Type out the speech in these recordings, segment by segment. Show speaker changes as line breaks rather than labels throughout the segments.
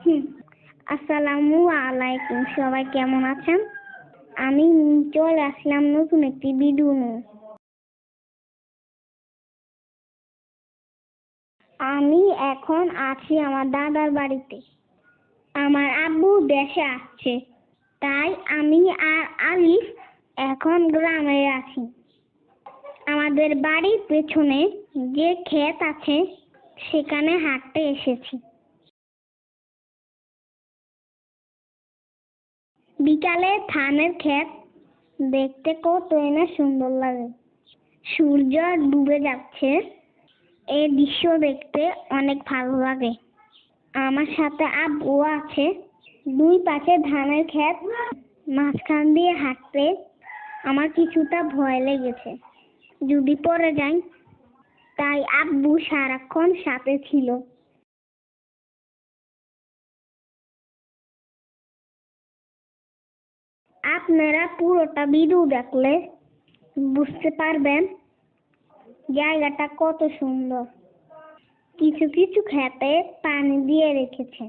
হুম, আসসালামু আলাইকুম, সবাই কেমন আছেন? আমি চলে আসলাম নতুন একটি ভিডিও নিয়ে। আমি এখন আছি আমার দাদার বাড়িতে। আমার আব্বু দেশে আসছে, তাই আমি আর আলিফ এখন গ্রামে আছি। আমাদের বাড়ির পেছনে যে ক্ষেত আছে সেখানে হাঁটতে এসেছি। বিকালে ধানের ক্ষেত দেখতে কতই না সুন্দর লাগে। সূর্য ডুবে যাচ্ছে, এই দৃশ্য দেখতে অনেক ভালো লাগে। আমার সাথে আব্বু আছে। দুই পাশে ধানের ক্ষেত, মাঝখান দিয়ে হাঁটতে আমার কিছুটা ভয় লেগেছে, যদি পড়ে যাই। তাই আব্বু সারাক্ষণ সাথে ছিল। আপনারা পুরোটা ভিডিও দেখলে বুঝতে পারবেন জায়গাটা কত সুন্দর। কিছু কিছু ক্ষেতে পানি দিয়ে রেখেছে,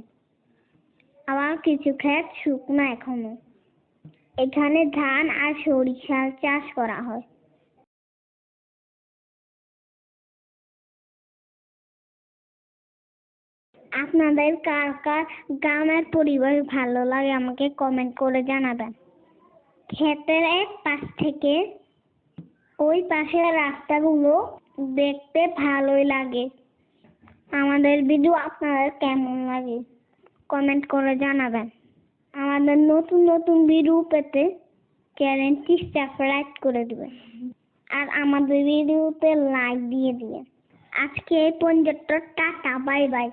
আবার কিছু ক্ষেত শুকনো এখনো। এখানে ধান আর সরিষার চাষ করা হয়। আপনাদের কার কার গ্রামের পরিবেশ ভালো লাগে আমাকে কমেন্ট করে জানাবেন। ক্ষেতের এক পাশ থেকে ওই পাশের রাস্তাগুলো দেখতে ভালোই লাগে। আমাদের ভিডিও আপনাদের কেমন লাগে কমেন্ট করে জানাবেন। আমাদের নতুন নতুন ভিডিও পেতে চ্যানেলটি সাবস্ক্রাইব করে দিবেন আর আমাদের ভিডিওতে লাইক দিয়ে দিবেন। আজকে এই পর্যন্ত, টাটা, বাই বাই।